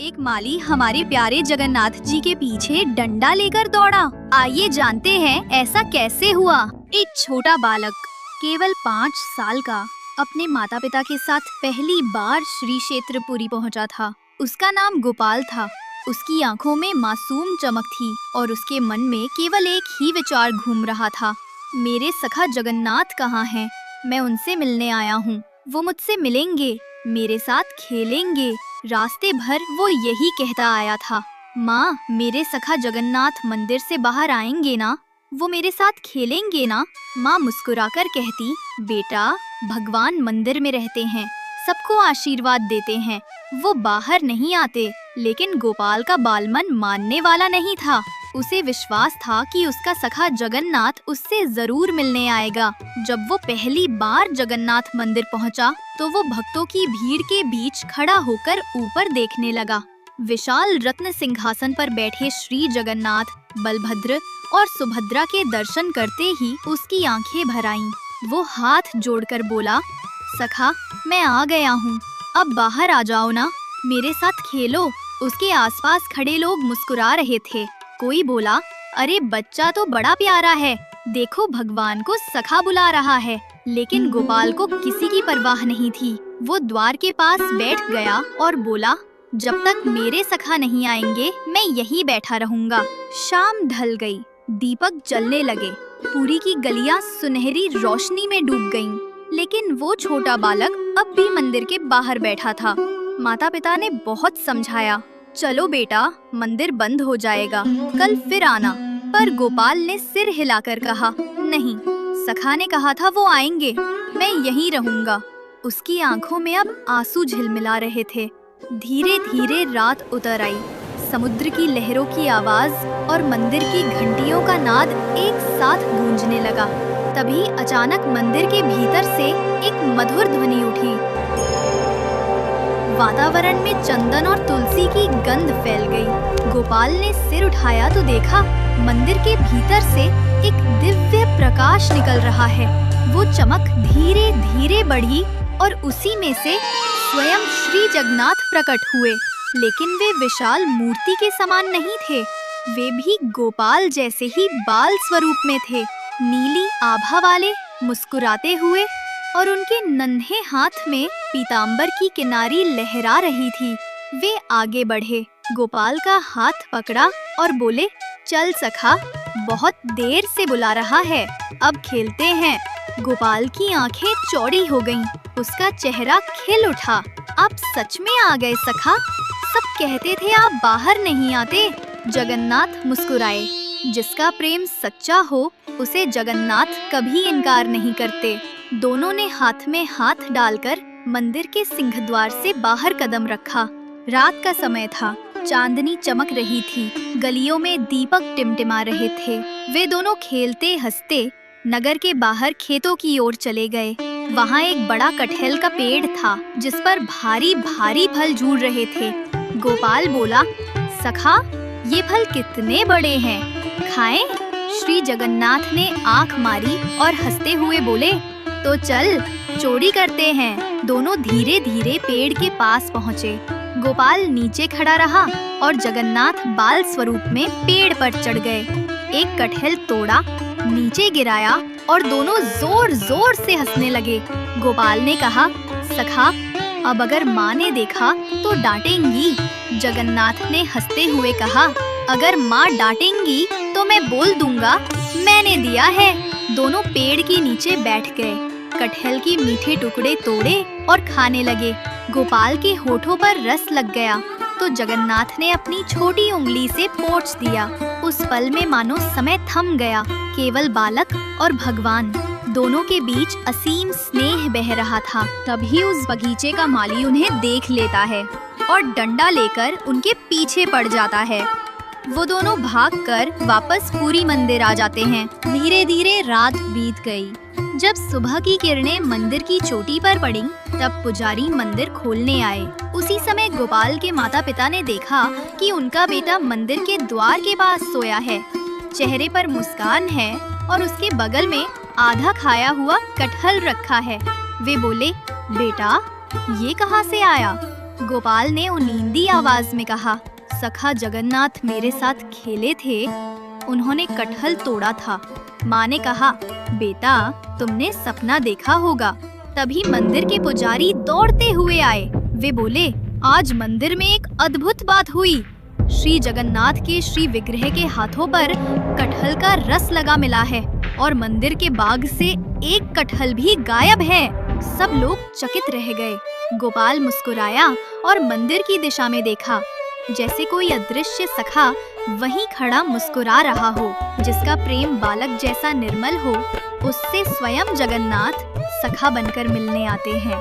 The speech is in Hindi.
एक माली हमारे प्यारे जगन्नाथ जी के पीछे डंडा लेकर दौड़ा। आइए जानते हैं ऐसा कैसे हुआ। एक छोटा बालक केवल 5 साल का अपने माता पिता के साथ पहली बार श्री क्षेत्रपुरी पहुंचा था। उसका नाम गोपाल था। उसकी आंखों में मासूम चमक थी और उसके मन में केवल एक ही विचार घूम रहा था, मेरे सखा जगन्नाथ कहाँ हैं? मैं उनसे मिलने आया हूँ। वो मुझसे मिलेंगे, मेरे साथ खेलेंगे। रास्ते भर वो यही कहता आया था, माँ मेरे सखा जगन्नाथ मंदिर से बाहर आएंगे ना? वो मेरे साथ खेलेंगे ना? माँ मुस्कुराकर कहती, बेटा भगवान मंदिर में रहते हैं, सबको आशीर्वाद देते हैं, वो बाहर नहीं आते। लेकिन गोपाल का बालमन मानने वाला नहीं था। उसे विश्वास था कि उसका सखा जगन्नाथ उससे जरूर मिलने आएगा। जब वो पहली बार जगन्नाथ मंदिर पहुंचा, तो वो भक्तों की भीड़ के बीच खड़ा होकर ऊपर देखने लगा। विशाल रत्न सिंहासन पर बैठे श्री जगन्नाथ, बलभद्र और सुभद्रा के दर्शन करते ही उसकी आंखें भर आईं। वो हाथ जोड़कर बोला, सखा मैं आ गया हूँ, अब बाहर आ जाओ ना, मेरे साथ खेलो। उसके आसपास खड़े लोग मुस्कुरा रहे थे। कोई बोला, अरे बच्चा तो बड़ा प्यारा है, देखो भगवान को सखा बुला रहा है। लेकिन गोपाल को किसी की परवाह नहीं थी। वो द्वार के पास बैठ गया और बोला, जब तक मेरे सखा नहीं आएंगे मैं यहीं बैठा रहूंगा। शाम ढल गई, दीपक जलने लगे, पुरी की गलियां सुनहरी रोशनी में डूब गईं। लेकिन वो छोटा बालक अब भी मंदिर के बाहर बैठा था। माता पिता ने बहुत समझाया, चलो बेटा मंदिर बंद हो जाएगा, कल फिर आना। पर गोपाल ने सिर हिलाकर कहा, नहीं, सखा ने कहा था वो आएंगे, मैं यहीं रहूंगा। उसकी आंखों में अब आंसू झिलमिला रहे थे। धीरे धीरे रात उतर आई। समुद्र की लहरों की आवाज और मंदिर की घंटियों का नाद एक साथ गूंजने लगा। तभी अचानक मंदिर के भीतर से एक मधुर ध्वनि उठी। वातावरण में चंदन और तुलसी की गंध फैल गई। गोपाल ने सिर उठाया तो देखा मंदिर के भीतर से एक दिव्य प्रकाश निकल रहा है। वो चमक धीरे धीरे बढ़ी और उसी में से स्वयं श्री जगन्नाथ प्रकट हुए। लेकिन वे विशाल मूर्ति के समान नहीं थे, वे भी गोपाल जैसे ही बाल स्वरूप में थे, नीली आभा वाले, मुस्कुराते हुए, और उनके नन्हे हाथ में पीतांबर की किनारी लहरा रही थी। वे आगे बढ़े, गोपाल का हाथ पकड़ा और बोले, चल सखा, बहुत देर से बुला रहा है, अब खेलते हैं। गोपाल की आंखें चौड़ी हो गईं, उसका चेहरा खिल उठा। आप सच में आ गए सखा, सब कहते थे आप बाहर नहीं आते। जगन्नाथ मुस्कुराए। जिसका प्रेम सच्चा हो उसे जगन्नाथ कभी इनकार नहीं करते। दोनों ने हाथ में हाथ डालकर मंदिर के सिंहद्वार से बाहर कदम रखा। रात का समय था, चांदनी चमक रही थी, गलियों में दीपक टिमटिमा रहे थे। वे दोनों खेलते हंसते नगर के बाहर खेतों की ओर चले गए। वहाँ एक बड़ा कटहल का पेड़ था, जिस पर भारी भारी फल झूल रहे थे। गोपाल बोला, सखा ये फल कितने बड़े हैं, खाएं? श्री जगन्नाथ ने आंख मारी और हंसते हुए बोले, तो चल चोरी करते हैं। दोनों धीरे धीरे पेड़ के पास पहुँचे। गोपाल नीचे खड़ा रहा और जगन्नाथ बाल स्वरूप में पेड़ पर चढ़ गए। एक कटहल तोड़ा, नीचे गिराया और दोनों जोर जोर से हंसने लगे। गोपाल ने कहा, सखा अब अगर माँ ने देखा तो डांटेंगी। जगन्नाथ ने हंसते हुए कहा, अगर माँ डांटेंगी तो मैं बोल दूंगा मैंने दिया है। दोनों पेड़ के नीचे बैठ गए, कटहल के मीठे टुकड़े तोड़े और खाने लगे। गोपाल के होठों पर रस लग गया तो जगन्नाथ ने अपनी छोटी उंगली से पोंछ दिया। उस पल में मानो समय थम गया। केवल बालक और भगवान दोनों के बीच असीम स्नेह बह रहा था। तभी उस बगीचे का माली उन्हें देख लेता है और डंडा लेकर उनके पीछे पड़ जाता है। वो दोनों भागकर वापस पुरी मंदिर आ जाते हैं। धीरे धीरे रात बीत गई। जब सुबह की किरणें मंदिर की चोटी पर पड़ीं, तब पुजारी मंदिर खोलने आए। उसी समय गोपाल के माता पिता ने देखा कि उनका बेटा मंदिर के द्वार के पास सोया है। चेहरे पर मुस्कान है और उसके बगल में आधा खाया हुआ कटहल रखा है। वे बोले, बेटा ये कहाँ से आया? गोपाल ने उनींदी आवाज में कहा, सखा जगन्नाथ मेरे साथ खेले थे, उन्होंने कटहल तोड़ा था। माँ ने कहा, बेटा तुमने सपना देखा होगा। तभी मंदिर के पुजारी दौड़ते हुए आए। वे बोले, आज मंदिर में एक अद्भुत बात हुई। श्री जगन्नाथ के श्री विग्रह के हाथों पर कटहल का रस लगा मिला है और मंदिर के बाग से एक कटहल भी गायब है। सब लोग चकित रह गए। गोपाल मुस्कुराया और मंदिर की दिशा में देखा, जैसे कोई अदृश्य सखा वहीं खड़ा मुस्कुरा रहा हो। जिसका प्रेम बालक जैसा निर्मल हो, उससे स्वयं जगन्नाथ सखा बनकर मिलने आते हैं।